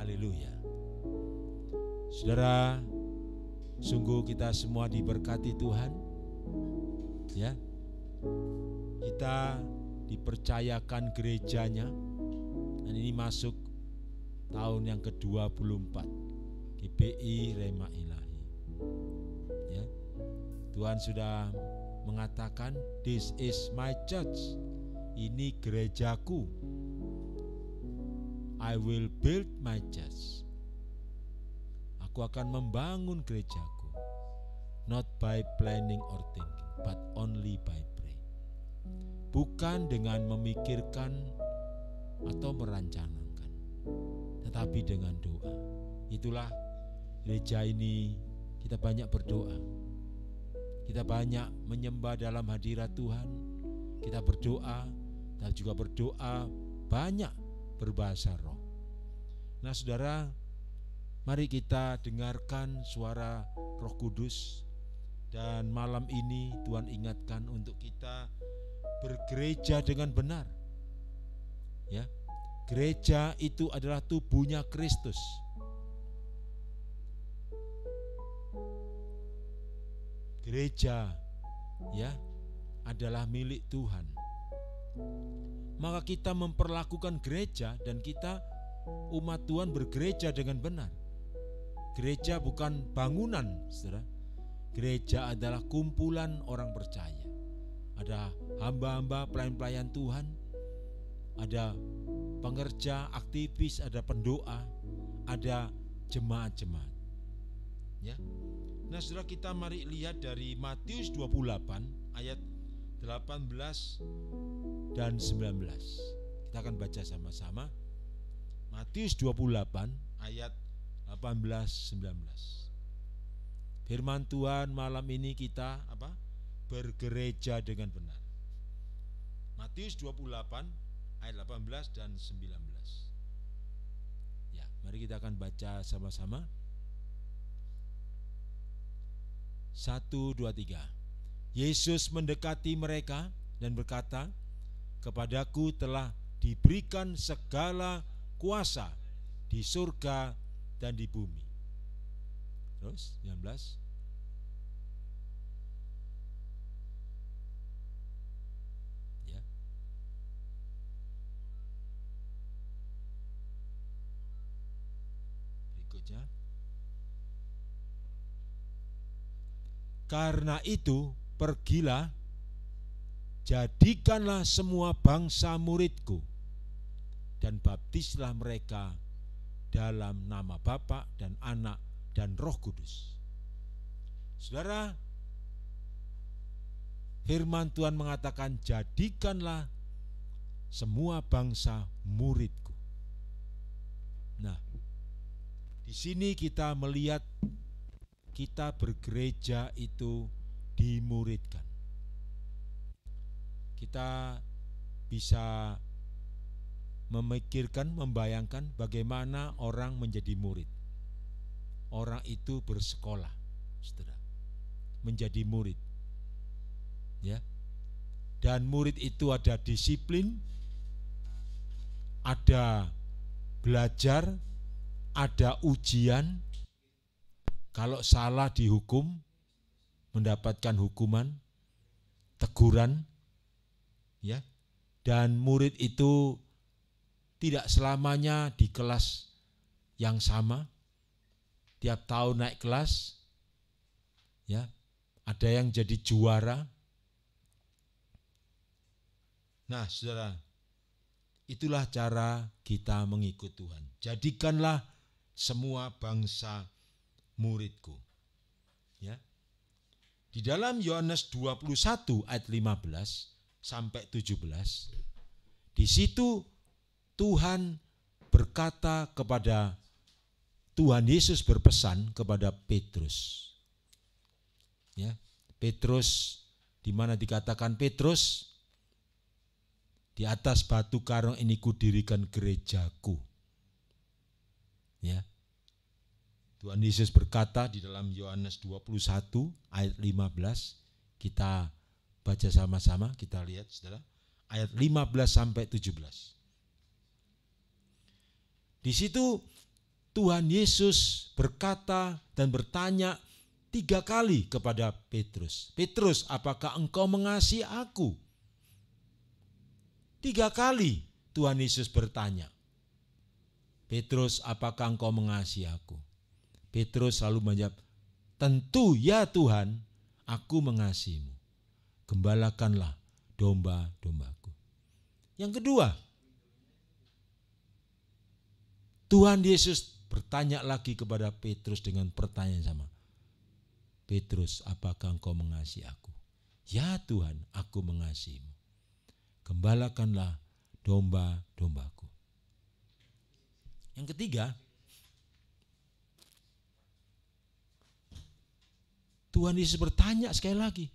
Haleluya. Saudara, sungguh kita semua diberkati Tuhan. Ya. Kita dipercayakan gerejanya, dan ini masuk tahun yang ke-24 GPI Rema Ilahi. Ya. Tuhan sudah mengatakan, "This is my church." Ini gerejaku. I will build my church. Aku akan membangun gerejaku. Not by planning or thinking, but only by praying. Bukan dengan memikirkan atau merancangkan, tetapi dengan doa. Itulah gereja ini, kita banyak berdoa. Kita banyak menyembah dalam hadirat Tuhan. Kita berdoa dan juga berdoa banyak berbahasa roh. Nah saudara, mari kita dengarkan suara Roh Kudus. Dan malam ini Tuhan ingatkan untuk kita bergereja dengan benar. Ya, gereja itu adalah tubuhnya Kristus. Gereja ya adalah milik Tuhan. Maka kita memperlakukan gereja dan kita umat Tuhan bergereja dengan benar. Gereja bukan bangunan, saudara. Gereja adalah kumpulan orang percaya. Ada hamba-hamba pelayan-pelayan Tuhan, ada pengerja, aktivis, ada pendoa, ada jemaat-jemaat. Ya. Nah, saudara, kita mari lihat dari Matius 28 ayat 18 dan 19. Kita akan baca sama-sama. Matius 28 ayat 18-19. Firman Tuhan malam ini kita bergereja dengan benar. Matius 28 ayat 18 dan 19. Ya, mari kita akan baca sama-sama. 1, 2, 3. Yesus mendekati mereka dan berkata, "Kepadaku telah diberikan segala kuasa di surga dan di bumi." Terus 19. Ya. Berikutnya. Karena itu pergilah, jadikanlah semua bangsa muridku, dan baptislah mereka dalam nama Bapa dan Anak dan Roh Kudus. Saudara, firman Tuhan mengatakan, jadikanlah semua bangsa muridku. Nah, di sini kita melihat kita bergereja itu dimuridkan. Kita bisa memikirkan, membayangkan bagaimana orang menjadi murid. Orang itu bersekolah, saudara, menjadi murid. Ya. Dan murid itu ada disiplin, ada belajar, ada ujian. Kalau salah dihukum, mendapatkan hukuman, teguran, ya. Dan murid itu tidak selamanya di kelas yang sama. Tiap tahun naik kelas, ya. Ada yang jadi juara. Nah, saudara, itulah cara kita mengikut Tuhan. Jadikanlah semua bangsa muridku. Ya. Di dalam Yohanes 21 ayat 15 sampai 17, di situ Tuhan berkata kepada, Tuhan Yesus berpesan kepada Petrus. Ya, Petrus, di mana dikatakan Petrus, di atas batu karang ini kudirikan gerejaku. Ya. Tuhan Yesus berkata di dalam Yohanes 21 ayat 15, kita baca sama-sama, kita lihat saudara, ayat 15 sampai 17. Di situ Tuhan Yesus berkata dan bertanya 3 kali kepada Petrus. Petrus, apakah engkau mengasihi aku? 3 kali Tuhan Yesus bertanya. Petrus, apakah engkau mengasihi aku? Petrus selalu menjawab, tentu ya Tuhan, aku mengasihimu. Gembalakanlah domba-dombaku. Yang kedua, Tuhan Yesus bertanya lagi kepada Petrus dengan pertanyaan sama. Petrus, apakah engkau mengasihi aku? Ya Tuhan, aku mengasihimu. Gembalakanlah domba-dombaku. Yang ketiga, Tuhan Yesus bertanya sekali lagi,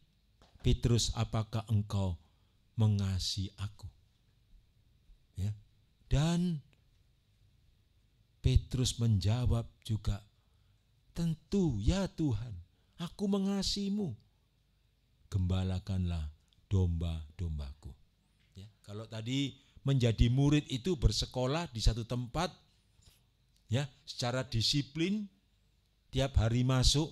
Petrus, apakah engkau mengasihi aku? Ya. Dan Petrus menjawab juga, tentu ya Tuhan, aku mengasihimu. Gembalakanlah domba-dombaku. Ya, kalau tadi menjadi murid itu bersekolah di satu tempat, ya, secara disiplin, tiap hari masuk,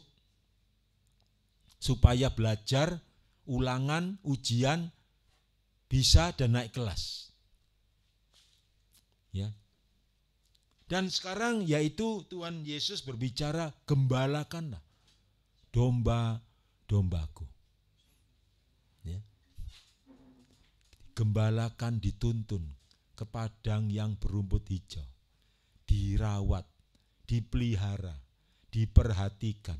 supaya belajar, ulangan, ujian, bisa dan naik kelas. Ya. Dan sekarang yaitu Tuhan Yesus berbicara, gembalakanlah domba-dombaku. Ya. Gembalakan dituntun ke padang yang berumput hijau, dirawat, dipelihara, diperhatikan.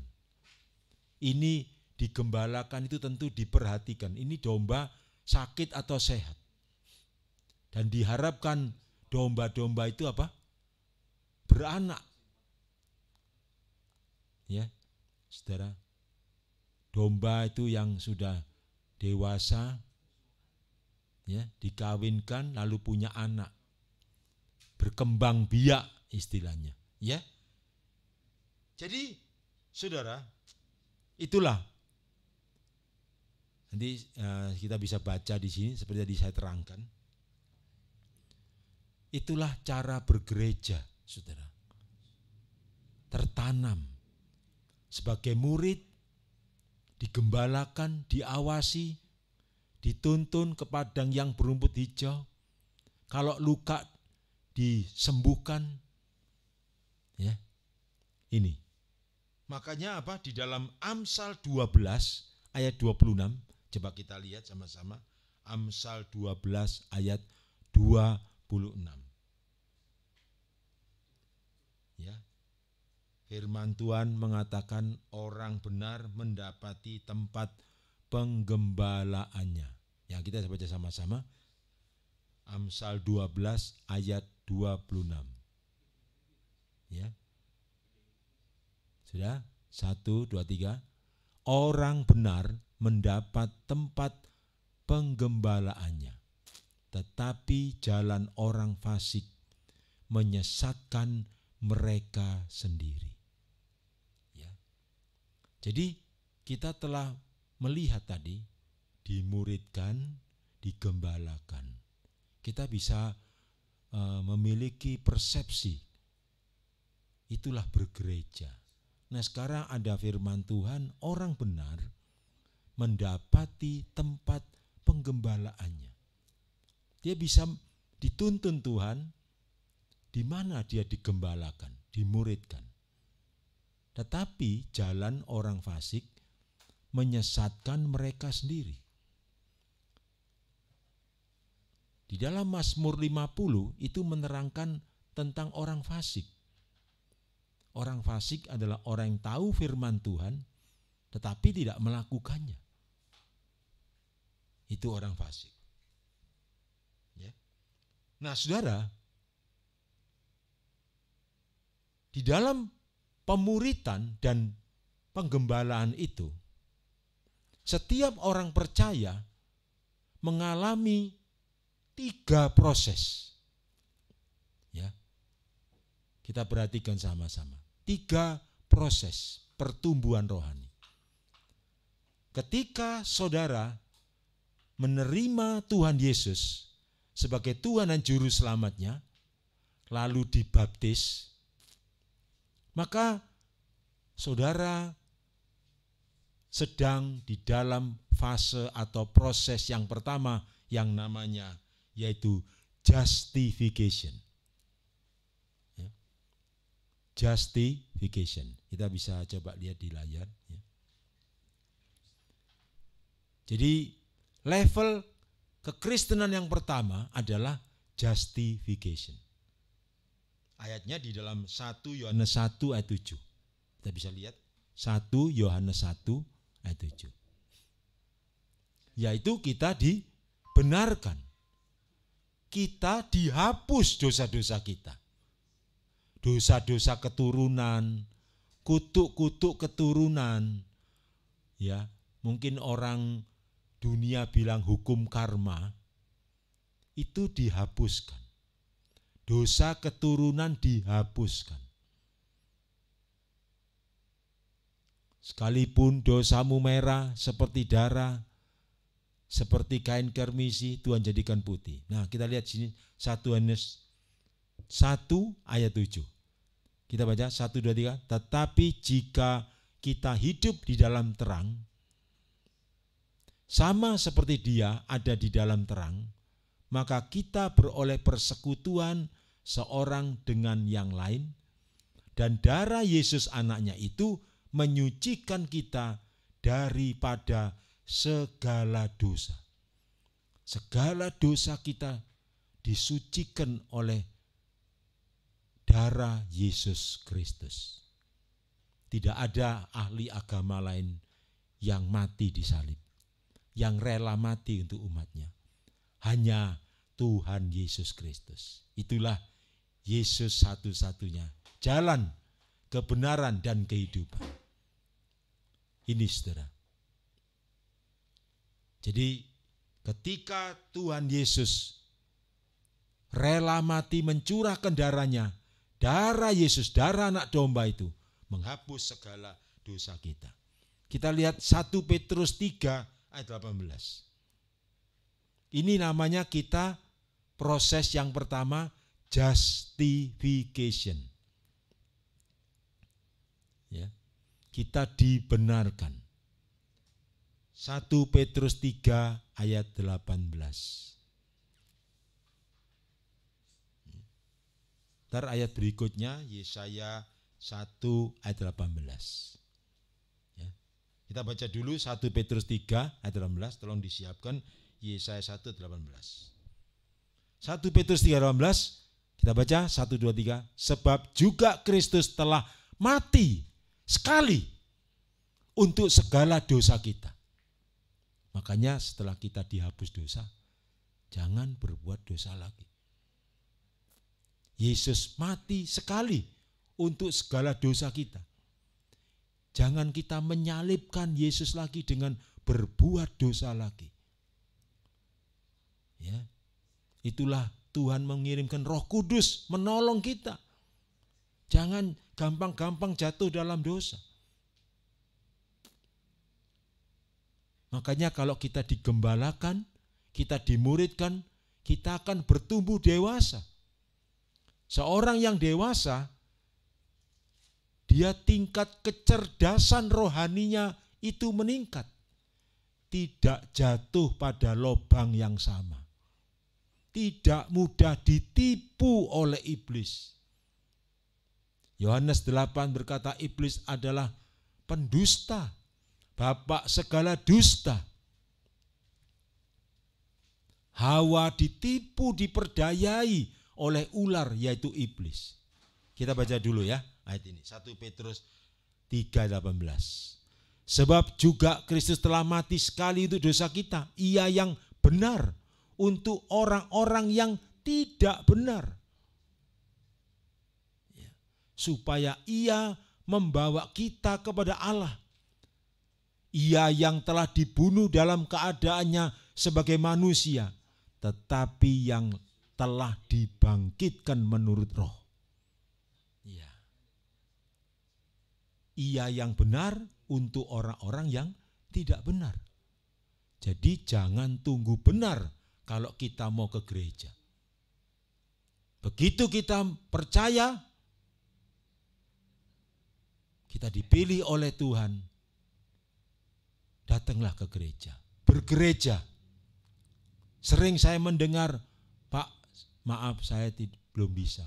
Ini digembalakan itu tentu diperhatikan. Ini domba sakit atau sehat. Dan diharapkan domba-domba itu apa? Beranak. Ya, saudara. Domba itu yang sudah dewasa, ya, dikawinkan lalu punya anak. Berkembang biak istilahnya, ya. Jadi, saudara, itulah. Nanti kita bisa baca di sini seperti yang saya terangkan. Itulah cara bergereja, saudara. Tertanam sebagai murid, digembalakan, diawasi, dituntun ke padang yang berumput hijau. Kalau luka disembuhkan, ya. Ini. Makanya apa? Di dalam Amsal 12 ayat 26, coba kita lihat sama-sama. Amsal 12 ayat 26. Ya. Firman Tuhan mengatakan orang benar mendapati tempat penggembalaannya. Ya, kita baca sama-sama. Amsal 12 ayat 26. Ya. Sudah? 1, 2, 3. Orang benar mendapat tempat penggembalaannya, tetapi jalan orang fasik menyesatkan mereka sendiri. Ya. Jadi kita telah melihat tadi, dimuridkan, digembalakan. Kita bisa memiliki persepsi, itulah bergereja. Nah, sekarang ada firman Tuhan, orang benar mendapati tempat penggembalaannya. Dia bisa dituntun Tuhan, di mana dia digembalakan, dimuridkan. Tetapi jalan orang fasik menyesatkan mereka sendiri. Di dalam Mazmur 50 itu menerangkan tentang orang fasik. Orang fasik adalah orang yang tahu firman Tuhan, tetapi tidak melakukannya. Itu orang fasik. Ya. Nah, saudara, di dalam pemuritan dan penggembalaan itu, setiap orang percaya mengalami 3 proses. Ya. Kita perhatikan sama-sama. 3 proses pertumbuhan rohani. Ketika saudara menerima Tuhan Yesus sebagai Tuhan dan Juru Selamatnya, lalu dibaptis, Maka saudara sedang di dalam fase atau proses yang pertama yang namanya yaitu justification. Ya. Justification. Kita bisa coba lihat di layar. Ya. Jadi level kekristenan yang pertama adalah justification. Ayatnya di dalam 1 Yohanes 1 ayat 7. Kita bisa lihat 1 Yohanes 1 ayat 7. Yaitu kita dibenarkan. Kita dihapus dosa-dosa kita. Dosa-dosa keturunan, kutuk-kutuk keturunan. Ya, mungkin orang dunia bilang hukum karma, itu dihapuskan. Dosa keturunan dihapuskan. Sekalipun dosamu merah seperti darah, seperti kain kermisi, Tuhan jadikan putih. Nah, kita lihat sini 1 Yohanes 1 ayat 7. Kita baca 1, 2, 3. Tetapi jika kita hidup di dalam terang, sama seperti Dia ada di dalam terang, maka kita beroleh persekutuan seorang dengan yang lain, dan darah Yesus anaknya itu menyucikan kita daripada segala dosa. Segala dosa kita disucikan oleh darah Yesus Kristus. Tidak ada ahli agama lain yang mati di salib, yang rela mati untuk umatnya. Hanya Tuhan Yesus Kristus. Itulah Yesus satu-satunya jalan, kebenaran, dan kehidupan. Ini saudara. Jadi ketika Tuhan Yesus rela mati mencurahkan darahnya, darah Yesus, darah anak domba itu menghapus segala dosa kita. Kita lihat 1 Petrus 3 ayat 18. Ini namanya kita proses yang pertama, justification. Ya, kita dibenarkan. 1 Petrus 3 ayat 18. Ntar ayat berikutnya Yesaya 1 ayat 18. Ya. Kita baca dulu 1 Petrus 3 ayat 18, tolong disiapkan Yesaya 1 ayat 18. 1 Petrus 3 ayat 18, kita baca 1, 2, 3. Sebab juga Kristus telah mati sekali untuk segala dosa kita. Makanya setelah kita dihapus dosa, jangan berbuat dosa lagi. Yesus mati sekali untuk segala dosa kita. Jangan kita menyalibkan Yesus lagi dengan berbuat dosa lagi. Ya, itulah Tuhan mengirimkan Roh Kudus menolong kita. Jangan gampang-gampang jatuh dalam dosa. Makanya kalau kita digembalakan, kita dimuridkan, kita akan bertumbuh dewasa. Seorang yang dewasa, dia tingkat kecerdasan rohaninya itu meningkat. Tidak jatuh pada lubang yang sama. Tidak mudah ditipu oleh iblis. Yohanes 8 berkata iblis adalah pendusta, bapak segala dusta. Hawa ditipu, diperdayai oleh ular yaitu iblis. Kita baca dulu ya ayat ini. 1 Petrus 3:18. Sebab juga Kristus telah mati sekali untuk dosa kita. Ia yang benar untuk orang-orang yang tidak benar. Ya. Supaya ia membawa kita kepada Allah. Ia yang telah dibunuh dalam keadaannya sebagai manusia, tetapi yang telah dibangkitkan menurut roh. Ya. Ia yang benar untuk orang-orang yang tidak benar. Jadi jangan tunggu benar kalau kita mau ke gereja. Begitu kita percaya, kita dipilih oleh Tuhan, datanglah ke gereja, bergereja. Sering saya mendengar, Pak, maaf saya belum bisa,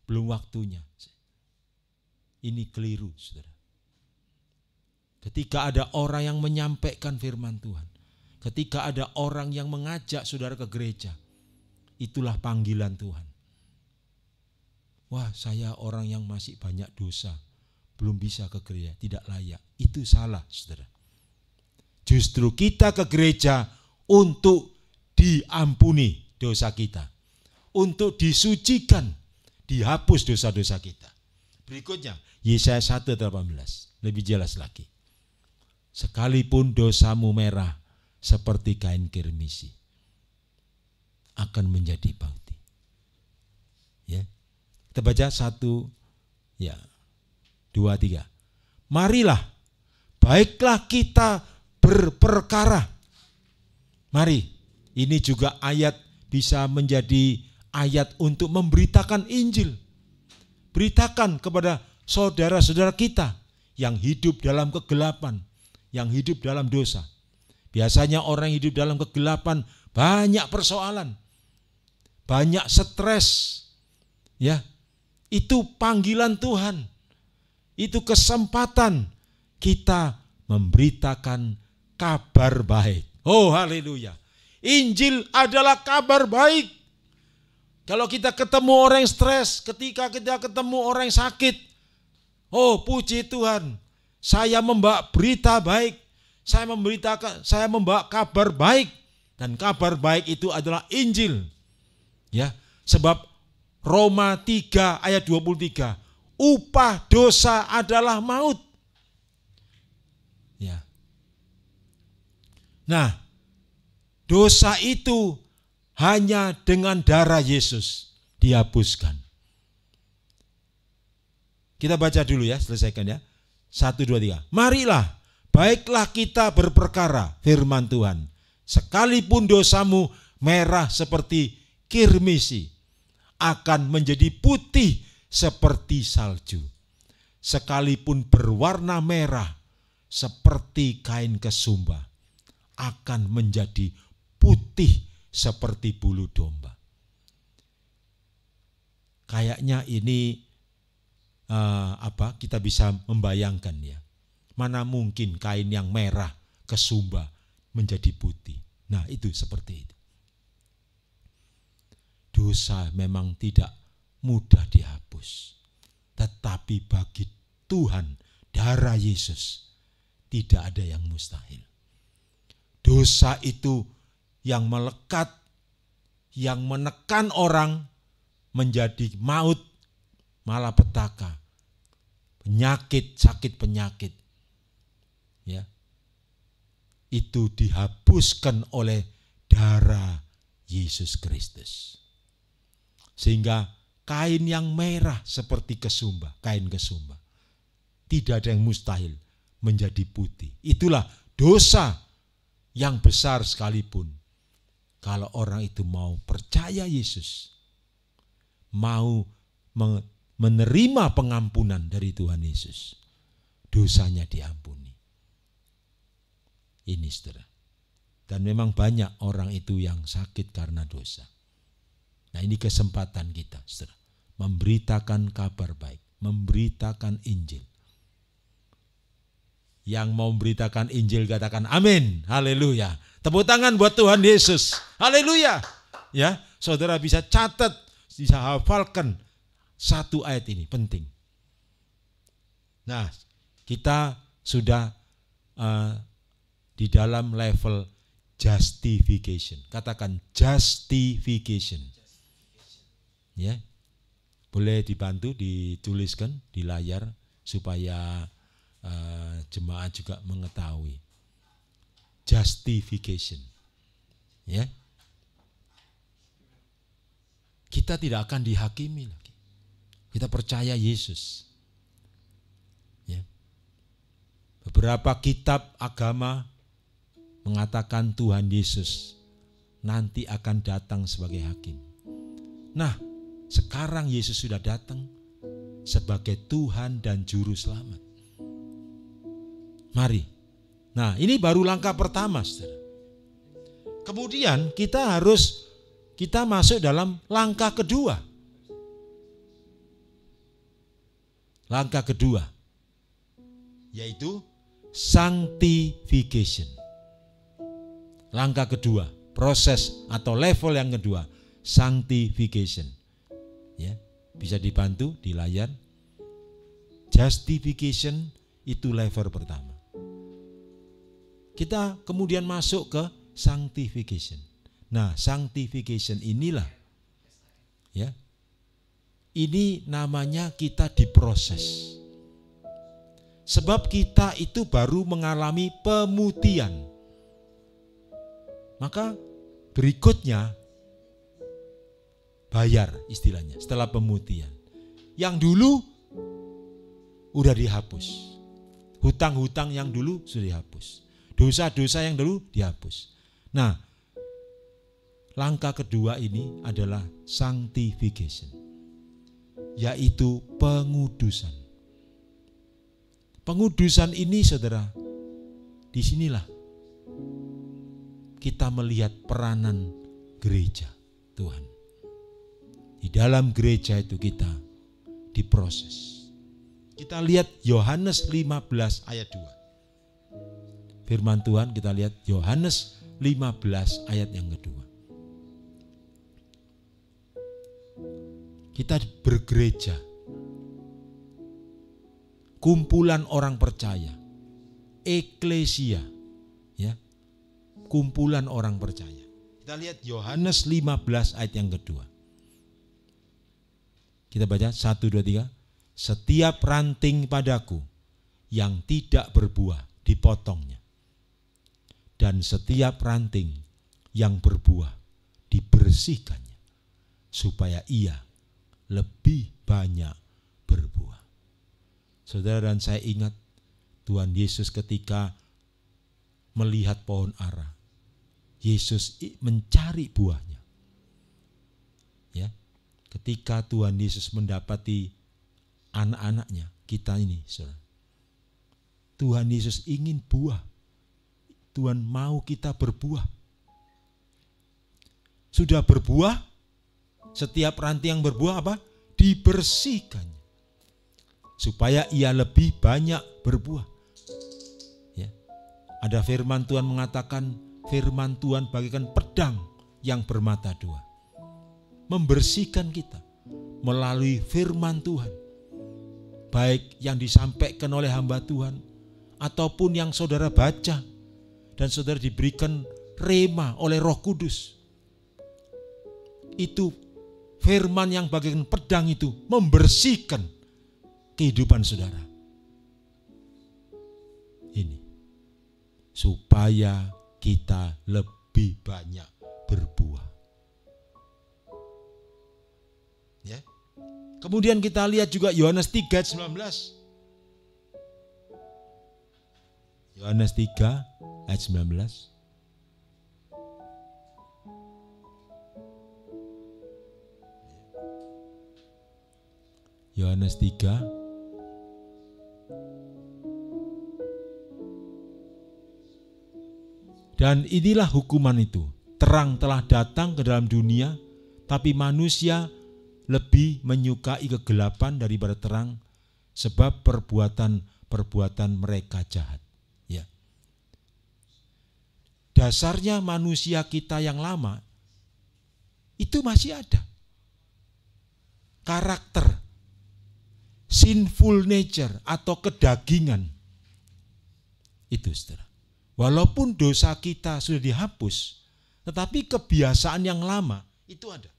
belum waktunya. Ini keliru, saudara. Ketika ada orang yang menyampaikan firman Tuhan, ketika ada orang yang mengajak saudara ke gereja, itulah panggilan Tuhan. Wah, saya orang yang masih banyak dosa, belum bisa ke gereja, tidak layak. Itu salah, saudara. Justru kita ke gereja untuk diampuni dosa kita, untuk disucikan, dihapus dosa-dosa kita. Berikutnya, Yesaya 1:18, lebih jelas lagi. Sekalipun dosamu merah seperti kain kirmisi, akan menjadi putih. Ya, kita baca 1, 2, 3. Marilah, baiklah kita berperkara. Mari, ini juga ayat bisa menjadi ayat untuk memberitakan Injil. Beritakan kepada saudara-saudara kita yang hidup dalam kegelapan, yang hidup dalam dosa. Biasanya orang hidup dalam kegelapan banyak persoalan, banyak stres. Ya, itu panggilan Tuhan. Itu kesempatan kita memberitakan kabar baik. Oh, haleluya. Injil adalah kabar baik. Kalau kita ketemu orang yang stres, ketika kita ketemu orang yang sakit, oh puji Tuhan, saya membawa berita baik, saya membawa kabar baik, dan kabar baik itu adalah Injil. Ya, sebab Roma 3 ayat 23, upah dosa adalah maut. Ya. Nah, dosa itu hanya dengan darah Yesus dihapuskan. Kita baca dulu ya, selesaikan ya. 1, 2, 3. Marilah, baiklah kita berperkara, firman Tuhan. Sekalipun dosamu merah seperti kirmisi, akan menjadi putih seperti salju. Sekalipun berwarna merah seperti kain kesumba, akan menjadi putih seperti bulu domba. Kayaknya ini kita bisa membayangkan ya. Mana mungkin kain yang merah kesumba menjadi putih. Nah, itu seperti itu. Dosa memang tidak mudah dihapus. Tetapi bagi Tuhan, darah Yesus, tidak ada yang mustahil. Dosa itu yang melekat, yang menekan orang menjadi maut, malapetaka, penyakit, sakit penyakit. Ya. Itu dihapuskan oleh darah Yesus Kristus. Sehingga kain yang merah seperti kesumba, kain kesumba, tidak ada yang mustahil menjadi putih. Itulah dosa yang besar sekalipun. Kalau orang itu mau percaya Yesus, mau menerima pengampunan dari Tuhan Yesus, dosanya diampuni. Ini saudara. Dan memang banyak orang itu yang sakit karena dosa. Nah, ini kesempatan kita, saudara, memberitakan kabar baik, memberitakan Injil. Yang mau memberitakan Injil katakan amin, haleluya. Tepuk tangan buat Tuhan Yesus, haleluya. Ya, saudara bisa catat, bisa hafalkan satu ayat ini, penting. Nah, kita sudah di dalam level justification. Katakan justification. Ya, boleh dibantu dituliskan di layar supaya jemaat juga mengetahui. Justification. Ya, kita tidak akan dihakimi lagi. Kita percaya Yesus. Ya. Beberapa kitab agama mengatakan Tuhan Yesus nanti akan datang sebagai hakim. Nah, sekarang Yesus sudah datang sebagai Tuhan dan Juru Selamat. Mari. Nah, ini baru langkah pertama, saudara. Kemudian kita masuk dalam langkah kedua. Langkah kedua, yaitu sanctification. Langkah kedua, proses atau level yang kedua, sanctification. Ya, bisa dibantu di layar. Justification itu level pertama. Kita kemudian masuk ke sanctification. Nah, sanctification inilah, ya, ini namanya kita diproses. Sebab kita itu baru mengalami pemutihan. Maka berikutnya bayar istilahnya setelah pemutihan. Yang dulu udah dihapus. Hutang-hutang yang dulu sudah dihapus. Dosa-dosa yang dulu dihapus. Nah, langkah kedua ini adalah sanctification, yaitu pengudusan. Pengudusan ini, saudara, disinilah kita melihat peranan gereja Tuhan. Di dalam gereja itu kita diproses. Kita lihat Yohanes 15 ayat 2. Firman Tuhan kita lihat Yohanes 15 ayat yang kedua. Kita bergereja, kumpulan orang percaya, eklesia, ya, kumpulan orang percaya. Kita lihat Yohanes 15 ayat yang kedua. Kita baca 1, 2, 3. Setiap ranting padaku yang tidak berbuah dipotongnya, dan setiap ranting yang berbuah dibersihkannya, supaya ia lebih banyak berbuah. Saudara dan saya ingat Tuhan Yesus ketika melihat pohon ara, Yesus mencari buahnya. Ya, ketika Tuhan Yesus mendapati anak-anaknya, kita ini, saudara, Tuhan Yesus ingin buah. Tuhan mau kita berbuah. Sudah berbuah, setiap ranting yang berbuah apa? Dibersihkannya, supaya ia lebih banyak berbuah. Ya. Ada firman Tuhan mengatakan, firman Tuhan bagaikan pedang yang bermata dua, membersihkan kita melalui firman Tuhan, baik yang disampaikan oleh hamba Tuhan ataupun yang saudara baca dan saudara diberikan rema oleh Roh Kudus. Itu firman yang bagaikan pedang itu membersihkan kehidupan saudara. Ini supaya kita lebih banyak berbuah. Ya. Kemudian kita lihat juga Yohanes 3 ayat 19. Yohanes 3 ayat 19. Yohanes 3 dan inilah hukuman itu, terang telah datang ke dalam dunia, tapi manusia lebih menyukai kegelapan daripada terang, sebab perbuatan mereka jahat. Ya. Dasarnya manusia kita yang lama itu masih ada karakter sinful nature atau kedagingan itu, saudara. Walaupun dosa kita sudah dihapus, tetapi kebiasaan yang lama itu ada.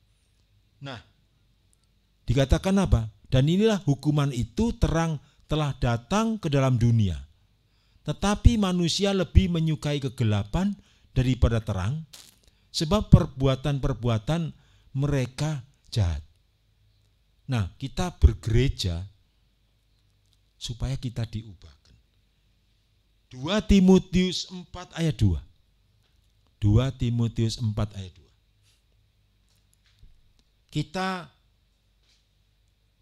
Nah, dikatakan apa? Dan inilah hukuman itu, terang telah datang ke dalam dunia, tetapi manusia lebih menyukai kegelapan daripada terang, sebab perbuatan-perbuatan mereka jahat. Nah, kita bergereja supaya kita diubahkan. 2 Timotius 4 ayat 2. 2 Timotius 4 ayat 2. Kita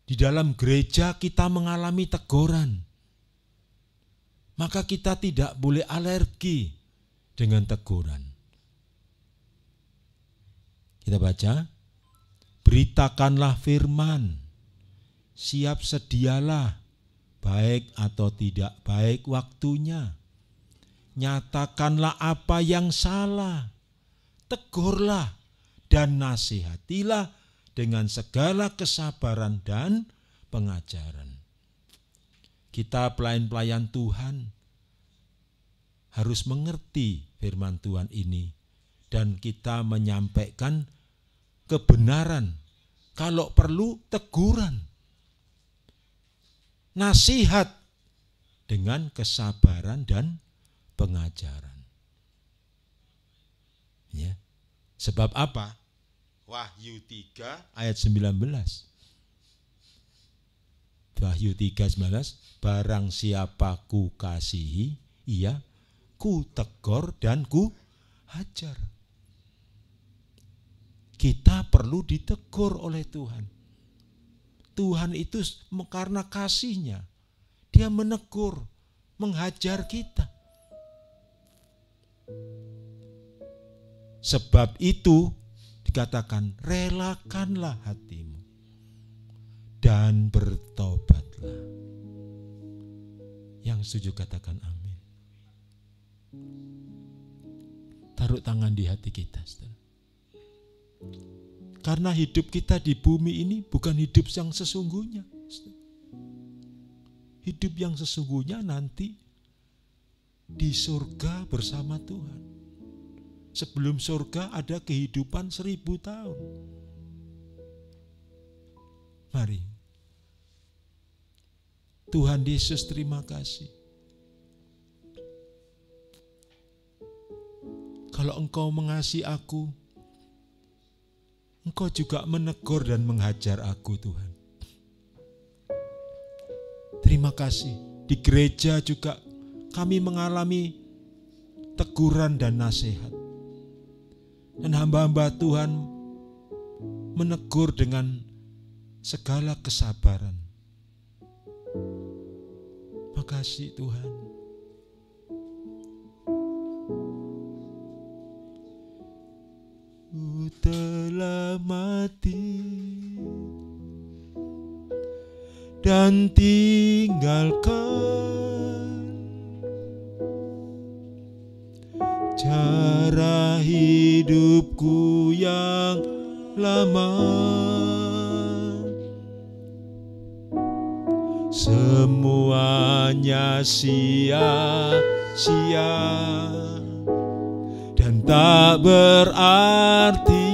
di dalam gereja kita mengalami teguran. maka kita tidak boleh alergi dengan teguran. Kita baca, beritakanlah firman, siap sedialah, baik atau tidak baik waktunya. Nyatakanlah apa yang salah, tegurlah dan nasihatilah dengan segala kesabaran dan pengajaran. Kita pelayan-pelayan Tuhan harus mengerti firman Tuhan ini dan kita menyampaikan kebenaran, kalau perlu teguran, nasihat dengan kesabaran dan pengajaran. Ya. Sebab apa? Wahyu 3 ayat 19. Wahyu 3:19, barang siapa ku kasihi, ia ku tegur dan ku hajar. Kita perlu ditegur oleh Tuhan. Tuhan itu karena kasihnya, dia menegur, menghajar kita. Sebab itu dikatakan, relakanlah hatimu dan bertobatlah. Yang setuju katakan amin. Taruh tangan di hati kita, saudara. Karena hidup kita di bumi ini bukan hidup yang sesungguhnya. Hidup yang sesungguhnya nanti di surga bersama Tuhan. Sebelum surga ada kehidupan 1000 tahun. Mari. Tuhan Yesus, terima kasih. Kalau Engkau mengasihi aku, Engkau juga menegur dan menghajar aku, Tuhan. Terima kasih. Di gereja juga kami mengalami teguran dan nasihat. Dan hamba-hamba Tuhan menegur dengan segala kesabaran. Makasih Tuhan. Ku telah mati dan tinggalkan cara hidupku yang lama. Semuanya sia-sia dan tak berarti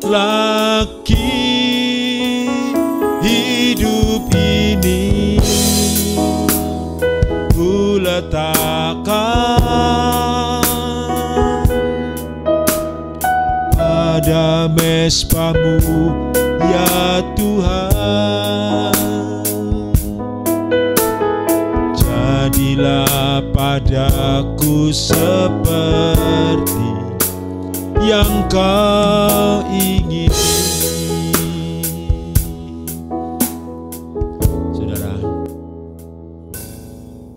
lagi hidup ini. Ku letakkan pada mezbamu, ya Tuhan. Jadilah padaku seperti yang Kau ingin. Saudara,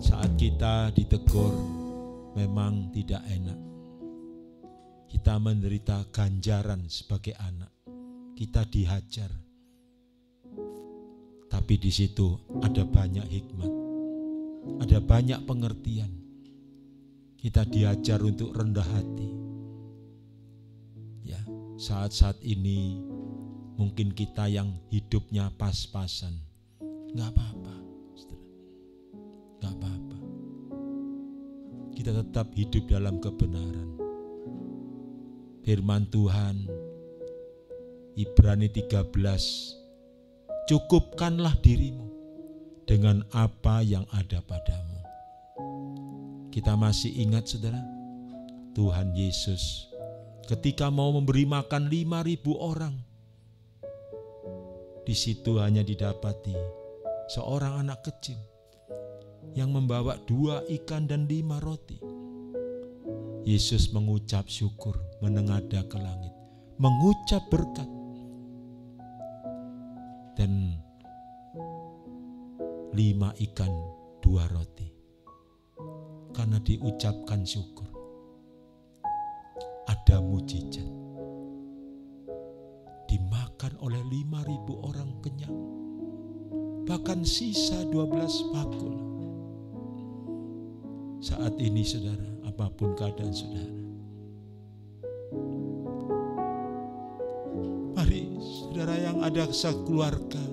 saat kita ditegur memang tidak enak. Kita menderita ganjaran sebagai anak. Kita dihajar. Tapi di situ ada banyak hikmat. Ada banyak pengertian. Kita diajar untuk rendah hati. Ya, saat-saat ini mungkin kita yang hidupnya pas-pasan. Enggak apa-apa, saudara. Enggak apa-apa. Kita tetap hidup dalam kebenaran. Firman Tuhan Ibrani 13, cukupkanlah dirimu dengan apa yang ada padamu. Kita masih ingat saudara, Tuhan Yesus ketika mau memberi makan 5.000 orang, di situ hanya didapati seorang anak kecil yang membawa 2 ikan dan 5 roti. Yesus mengucap syukur, menengadah ke langit, mengucap berkat. Dan 5 ikan 2 roti. Karena diucapkan syukur, ada mujizat. Dimakan oleh 5.000 orang kenyang. Bahkan sisa 12 bakul. Saat ini saudara, apapun keadaan saudara, mari saudara yang ada sekeluarga,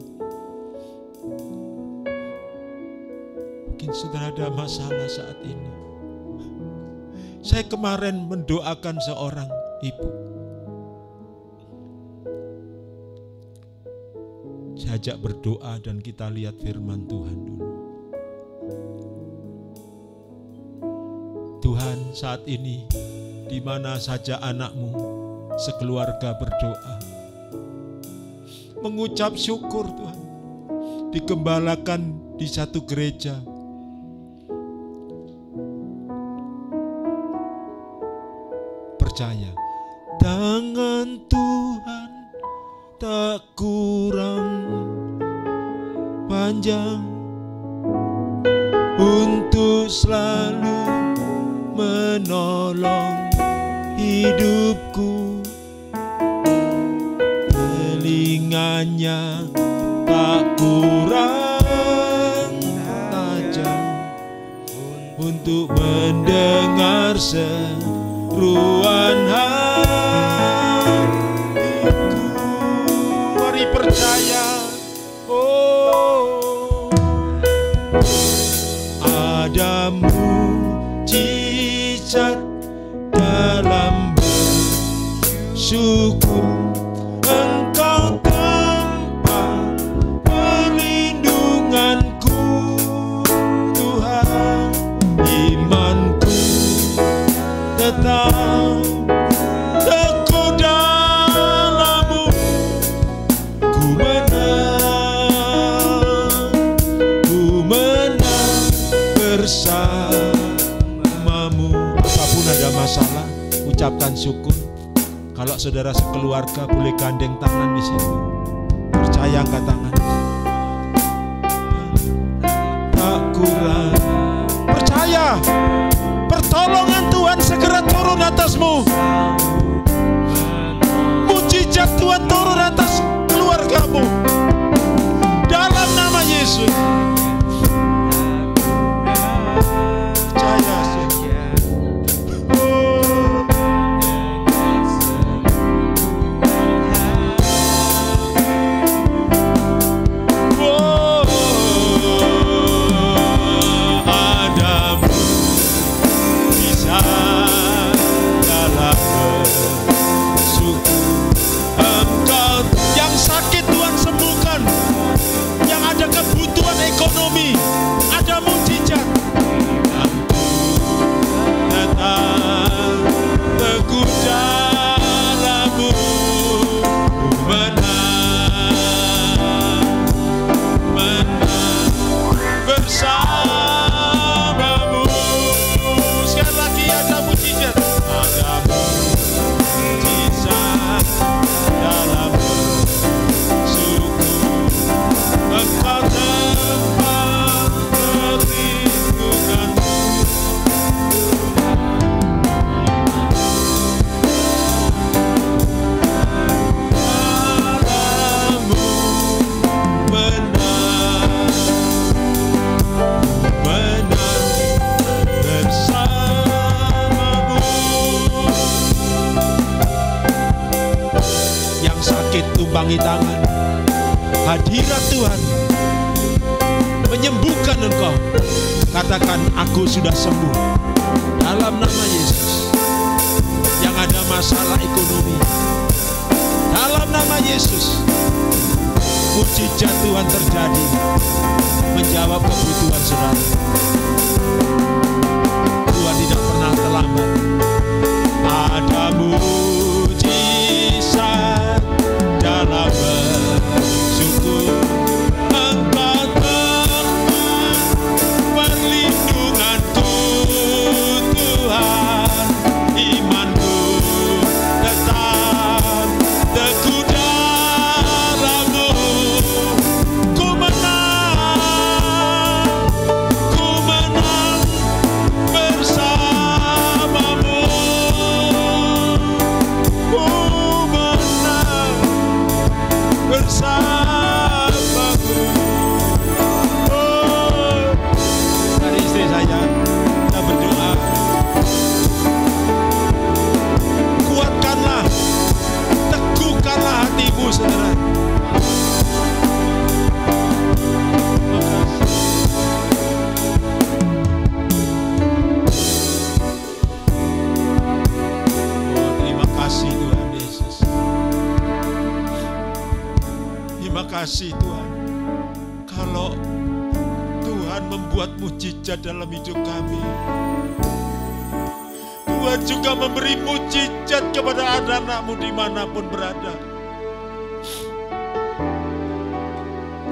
mungkin saudara ada masalah saat ini. Saya kemarin mendoakan seorang ibu. Saya ajak berdoa dan kita lihat firman Tuhan dulu. Tuhan, saat ini di mana saja anakmu sekeluarga berdoa, mengucap syukur Tuhan, digembalakan di satu gereja. Percaya, tangan Tuhan tak kurang panjang untuk selalu menolong hidupku. Telinganya tak kurang tajam untuk mendengar seruan hatiku. Mari percaya, oh, ada mujizat dalam bersyukur. Engkau tempat perlindunganku, Tuhan. Imanku tetap teguh dalam-Mu. Ku menang bersama-Mu. Apapun ada masalah, ucapkan syukur. Kalau saudara sekeluarga boleh gandeng tangan di situ. Percaya angkat tangan. Tak kurang. Percaya. Pertolongan Tuhan segera turun atasmu. Mujizat Tuhan turun atas keluargamu. Dalam nama Yesus. Percaya. Ekonomi, ada mujizat. Tetap teguh dalam-Mu. Menang bersama-Mu. Sekali lagi ada mujizat. Ada mujizat dalam bersyukur. Engkau tempat perlindungan-Mu. Dalam-Mu menang bersama-Mu. Yang sakit tumpangi tangan. Hadirat Tuhan menyembuhkan engkau. Katakan, aku sudah sembuh dalam nama Yesus. Yang ada masalah ekonomi, dalam nama Yesus, mujizat Tuhan terjadi, menjawab kebutuhan saudara. Tuhan tidak pernah terlambat. Ada mujizat dalam bersyukur. Engkau tempat perlindunganku, Tuhan. Imanku tetap teguh dalam-Mu. Ku menang Kalau Tuhan membuat mujizat dalam hidup kami, Tuhan juga memberi mujizat kepada anak-anak-Mu dimanapun berada.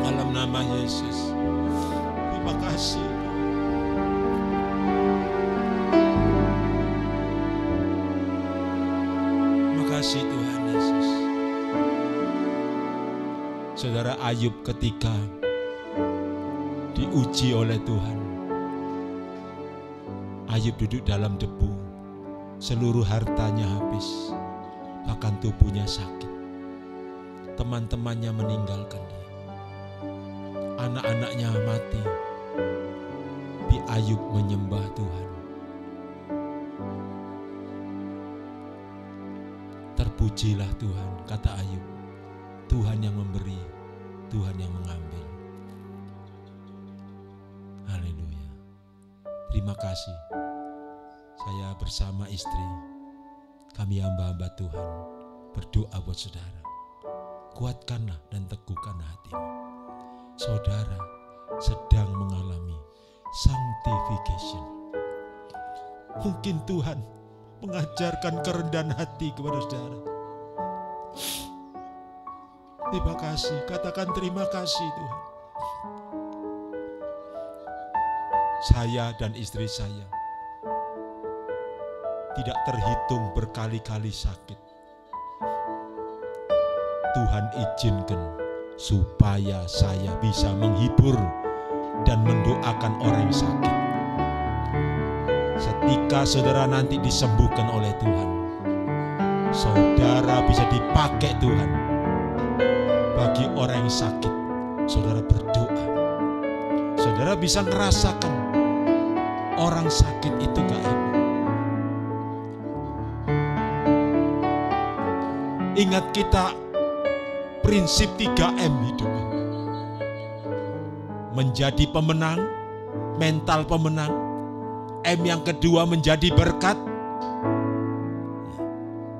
Dalam nama Yesus, terima kasih. Terima kasih Tuhan Yesus. Saudara Ayub ketika diuji oleh Tuhan, Ayub duduk dalam debu, seluruh hartanya habis, bahkan tubuhnya sakit. Teman-temannya meninggalkan dia, anak-anaknya mati. Tapi Ayub menyembah Tuhan. Terpujilah Tuhan, kata Ayub. Tuhan yang memberi, Tuhan yang mengambil. Haleluya. Terima kasih. Saya bersama istri, kami hamba-hamba Tuhan, berdoa buat saudara. Kuatkanlah dan teguhkanlah hatimu. Saudara sedang mengalami sanctification. Mungkin Tuhan mengajarkan kerendahan hati kepada saudara. Terima kasih, katakan terima kasih Tuhan. Saya dan istri saya tidak terhitung berkali-kali sakit. Tuhan izinkan supaya saya bisa menghibur dan mendoakan orang yang sakit. Ketika saudara nanti disembuhkan oleh Tuhan, saudara bisa dipakai Tuhan. Bagi orang yang sakit, saudara berdoa. Saudara bisa merasakan orang sakit itu gak enak. Ingat kita prinsip 3M hidup. Menjadi pemenang, mental pemenang. M yang kedua menjadi berkat.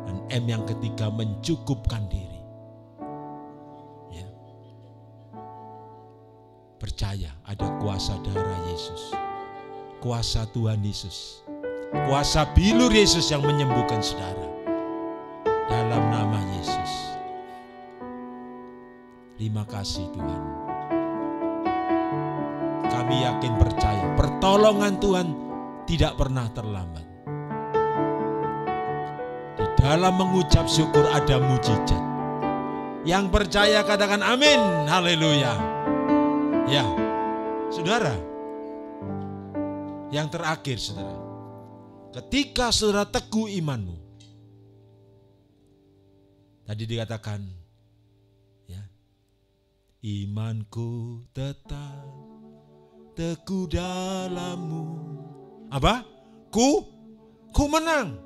Dan M yang ketiga mencukupkan diri. Percaya ada kuasa darah Yesus, kuasa Tuhan Yesus, kuasa bilur Yesus yang menyembuhkan saudara. Dalam nama Yesus. Terima kasih Tuhan. Kami yakin percaya pertolongan Tuhan tidak pernah terlambat. Di dalam mengucap syukur ada mujizat. Yang percaya katakan amin. Haleluya. Ya, saudara, yang terakhir saudara, ketika saudara teguh imanmu, tadi dikatakan, ya, imanku tetap teguh dalam-Mu. Apa? Ku menang.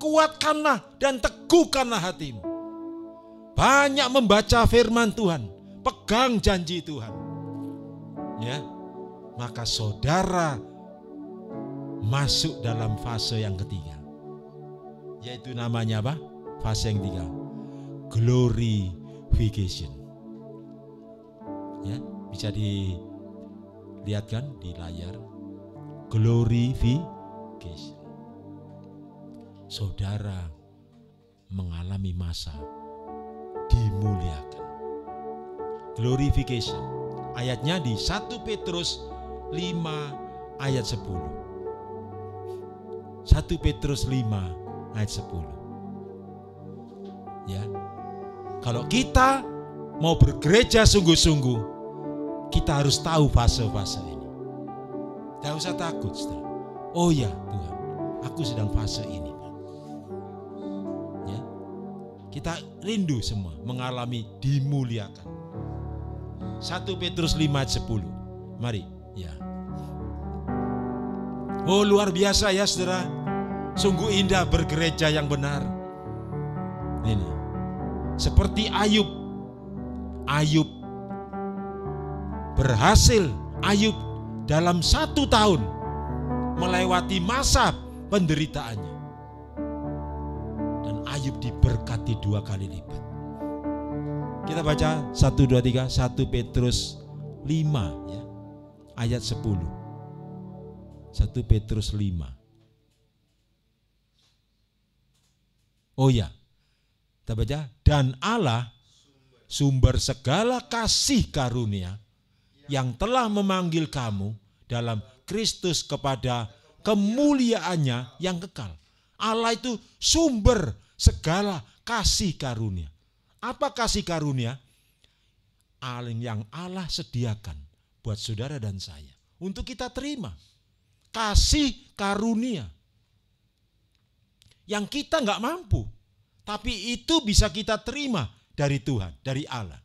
Kuatkanlah dan teguhkanlah hatimu. Banyak membaca firman Tuhan, pegang janji Tuhan. Ya, maka saudara masuk dalam fase yang ketiga, yaitu namanya apa? Fase yang ketiga, glorification. Ya, bisa dilihat kan di layar, glorification. Saudara mengalami masa dimuliakan. Glorification. Ayatnya di 1 Petrus 5 ayat 10. 1 Petrus 5 ayat 10. Ya. Kalau kita mau bergereja sungguh-sungguh, kita harus tahu fase-fase ini. Tidak usah takut, saudara. Oh ya Tuhan, aku sedang fase ini. Ya. Kita rindu semua mengalami dimuliakan. 1 Petrus 5 ayat 10. Mari, ya. Oh, luar biasa ya saudara. Sungguh indah bergereja yang benar. Ini. Seperti Ayub. Ayub berhasil. Ayub dalam 1 tahun melewati masa penderitaannya. Dan Ayub diberkati 2 kali lipat. Kita baca 1, 2, 3, 1 Petrus ya, ayat 10. 1 Petrus 5. Oh ya, kita baca, dan Allah sumber segala kasih karunia yang telah memanggil kamu dalam Kristus kepada kemuliaannya yang kekal. Allah itu sumber segala kasih karunia. Apa kasih karunia? Yang Allah sediakan buat saudara dan saya untuk kita terima. Kasih karunia yang kita nggak mampu, tapi itu bisa kita terima dari Tuhan, dari Allah.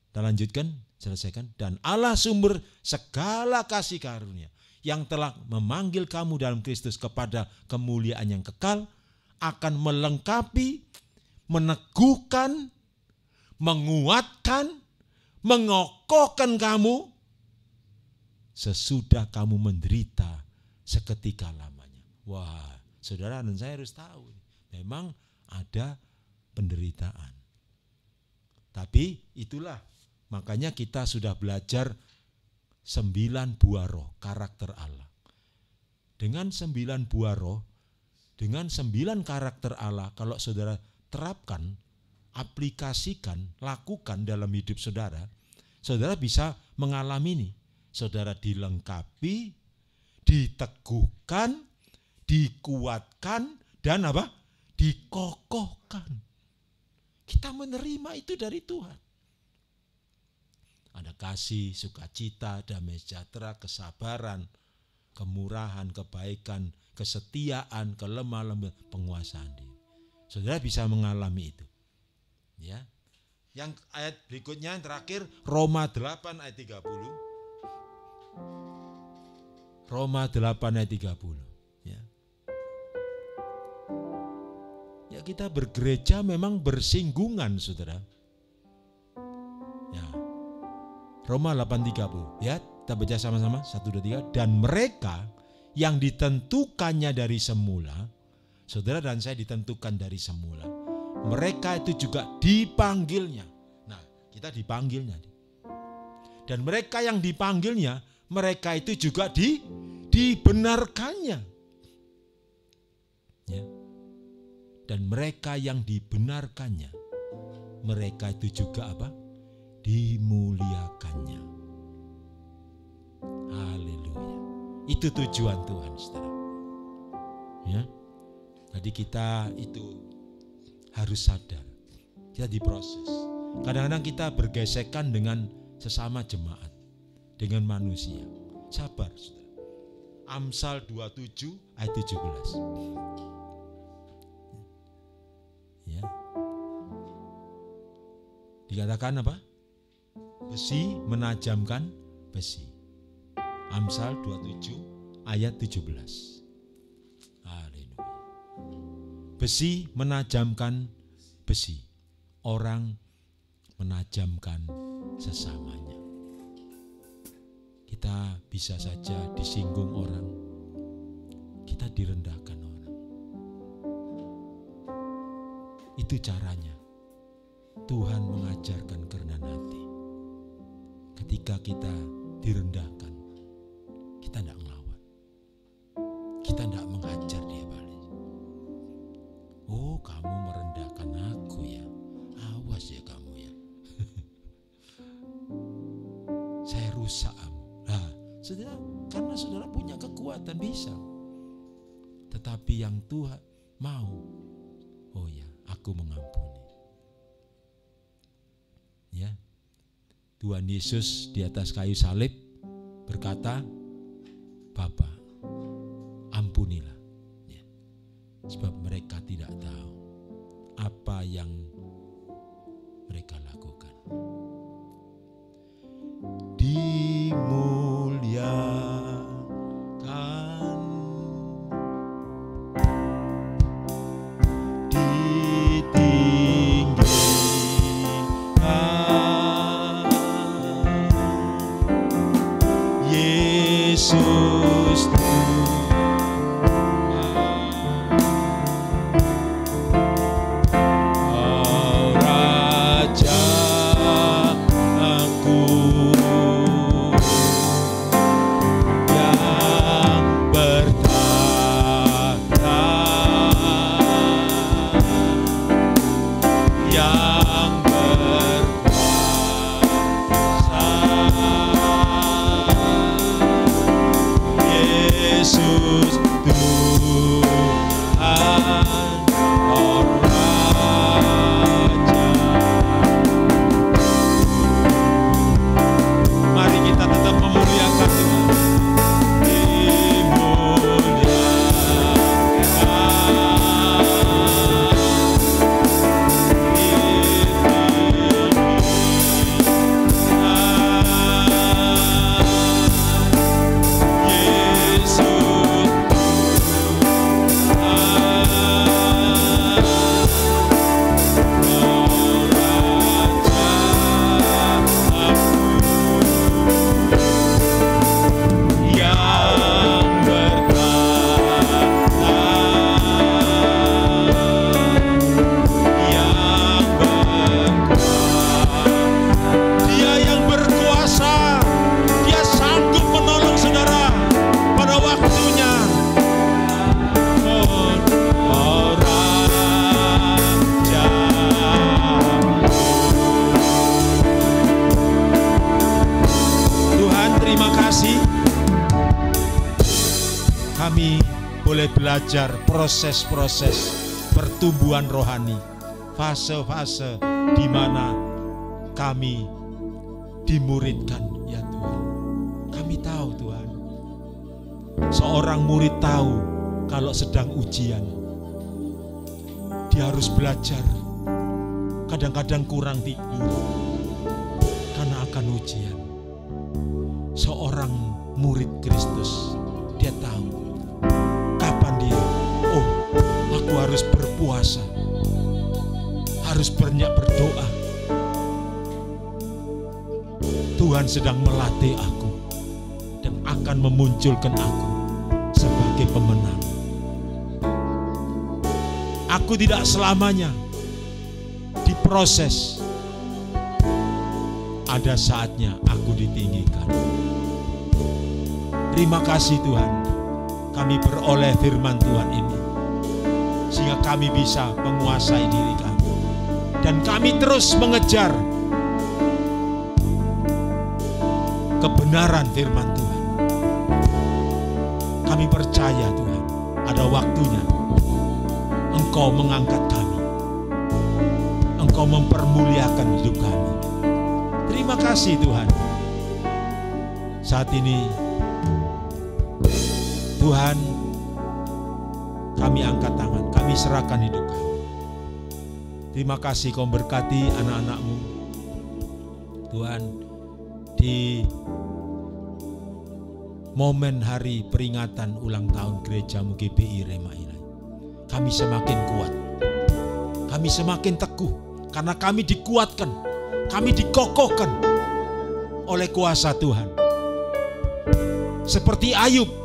Kita lanjutkan, selesaikan. Dan Allah sumber segala kasih karunia yang telah memanggil kamu dalam Kristus kepada kemuliaan yang kekal, akan melengkapi, meneguhkan, menguatkan, mengokohkan kamu sesudah kamu menderita seketika lamanya. Wah, saudara dan saya harus tahu, memang ada penderitaan. Tapi itulah, makanya kita sudah belajar 9 buah roh karakter Allah. Dengan 9 buah roh, dengan 9 karakter Allah, kalau saudara terapkan, aplikasikan, lakukan dalam hidup saudara, saudara bisa mengalami ini. Saudara dilengkapi, diteguhkan, dikuatkan, dan apa? Dikokohkan. Kita menerima itu dari Tuhan. Ada kasih, sukacita, damai sejahtera, kesabaran, kemurahan, kebaikan, kesetiaan, kelemah lembut, penguasaan diri. Saudara bisa mengalami itu. Ya. Yang ayat berikutnya yang terakhir, Roma 8 ayat 30. Roma 8 ayat 30. Ya. Ya, kita bergereja memang bersinggungan, saudara. Ya. Roma 8:30. Ya, kita baca sama-sama. 1, 2, 3. Dan mereka yang ditentukannya dari semula, saudara dan saya ditentukan dari semula, mereka itu juga dipanggilnya. Nah, kita dipanggilnya. Dan mereka yang dipanggilnya, mereka itu juga dibenarkannya. Ya. Dan mereka yang dibenarkannya, mereka itu juga apa? Dimuliakannya. Haleluya. Itu tujuan Tuhan, saudara. Ya. Jadi kita itu harus sadar. Kita diproses. Kadang-kadang kita bergesekan dengan sesama jemaat, dengan manusia. Sabar, saudara. Amsal 27 ayat 17. Ya. Dikatakan apa? Besi menajamkan besi. Amsal 27 ayat 17. Haleluya. Besi menajamkan besi. Orang menajamkan sesamanya. Kita bisa saja disinggung orang, kita direndahkan orang. Itu caranya. Tuhan mengajarkan kerendahan hati. Ketika kita direndahkan, kita tidak melawan. Kita tidak menghajar dia balik. Oh, kamu merendahkan aku ya. Awas ya kamu ya. Saya rusak kamu. Nah, saudara, karena saudara punya kekuatan bisa. Tetapi yang Tuhan mau, oh ya, aku mengampuni. Ya. Tuhan Yesus di atas kayu salib berkata, Bapa, ampunilah. Ya. Sebab mereka tidak tahu apa yang mereka lakukan. Dimuliakan, ditinggikan Yesus Tuhan, Raja aku. kasih. Kami boleh belajar proses-proses pertumbuhan rohani, fase-fase di mana kami dimuridkan, ya Tuhan. Kami tahu Tuhan, seorang murid tahu kalau sedang ujian, dia harus belajar. Kadang-kadang kurang tidur karena akan ujian. Seorang murid Kristus, dia tahu kapan dia, oh, aku harus berpuasa, harus banyak berdoa. Tuhan sedang melatih aku dan akan memunculkan aku sebagai pemenang. Aku tidak selamanya diproses. Ada saatnya aku ditinggikan. Terima kasih Tuhan, kami beroleh firman Tuhan ini, sehingga kami bisa menguasai diri kami. Dan kami terus mengejar kebenaran firman Tuhan. Kami percaya Tuhan, ada waktunya Engkau mengangkat kami, Engkau mempermuliakan hidup kami. Terima kasih Tuhan. Saat ini Tuhan, kami angkat tangan, kami serahkan hidup kami. Terima kasih Kau berkati anak-anak-Mu Tuhan, di momen hari peringatan ulang tahun gerejamu GBI Rema ini. Kami semakin kuat, kami semakin teguh, karena kami dikuatkan, kami dikokohkan oleh kuasa Tuhan. Seperti Ayub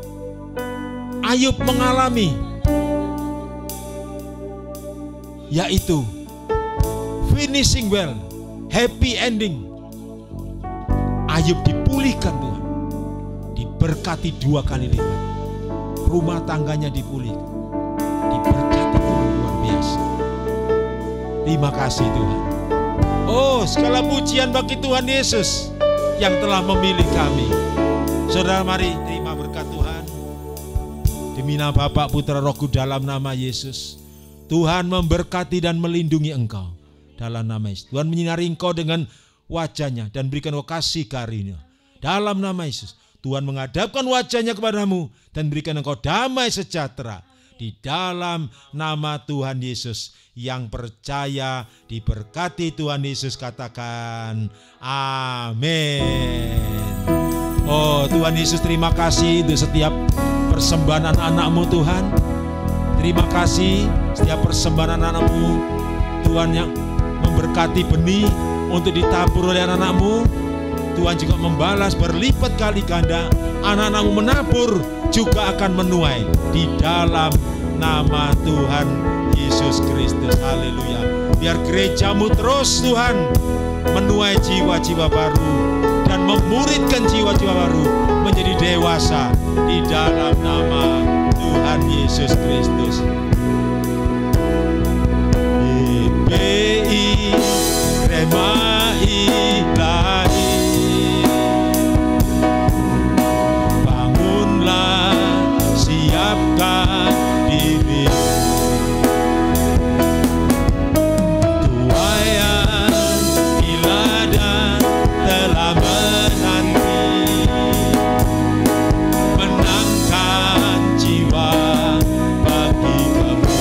mengalami, yaitu finishing well, happy ending. Ayub dipulihkan Tuhan, diberkati 2 kali lipat. Rumah tangganya dipulihkan, diberkati Tuhan luar biasa. Terima kasih Tuhan. Oh, segala pujian bagi Tuhan Yesus yang telah memilih kami. Saudara, mari terima berkat Tuhan. Demi nama Bapa, Putra, Roh Kudus, dalam nama Yesus. Tuhan memberkati dan melindungi engkau dalam nama Yesus. Tuhan menyinari engkau dengan wajahnya dan berikan engkau kasih karunia dalam nama Yesus. Tuhan menghadapkan wajahnya kepadamu dan berikan engkau damai sejahtera di dalam nama Tuhan Yesus. Yang percaya diberkati Tuhan Yesus, katakan amin. Oh Tuhan Yesus, terima kasih untuk setiap persembahan anak-anak-Mu Tuhan. Terima kasih setiap persembahan anak-anak-Mu Tuhan, yang memberkati benih untuk ditabur oleh anak-anak-Mu. Tuhan juga membalas berlipat kali ganda. Anak-anak-Mu menabur juga akan menuai di dalam nama Tuhan Yesus Kristus. Haleluya. Biar gerejamu terus Tuhan menuai jiwa-jiwa baru dan memuridkan jiwa-jiwa baru menjadi dewasa di dalam nama Tuhan Yesus Kristus. GBI Rema Ilahi, bangunlah, siapkan diri. Tuayan iladan telah menanti, menangkan jiwa bagi kamu.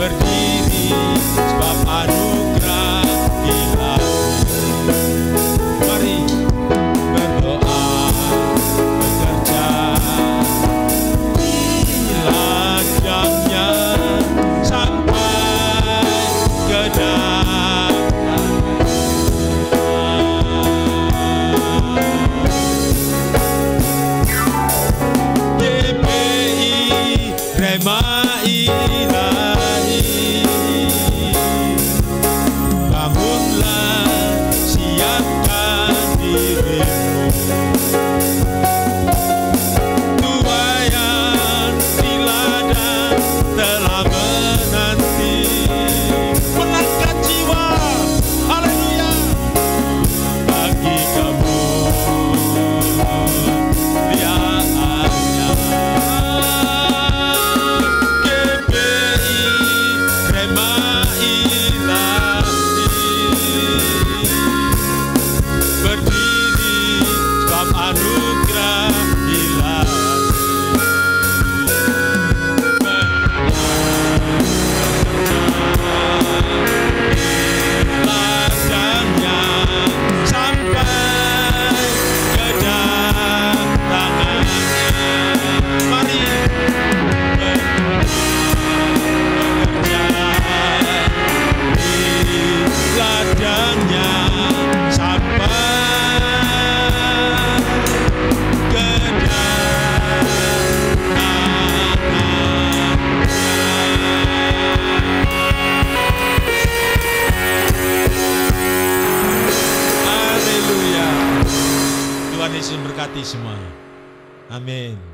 Berdiri sebab anugerah ilahi. Mari berdoa, bekerja di ladangnya sampai ke dalam. GBI Rema Ilahi, bangunlah, siapkan dirimu. Tuhan Yesus memberkati semua. Amin.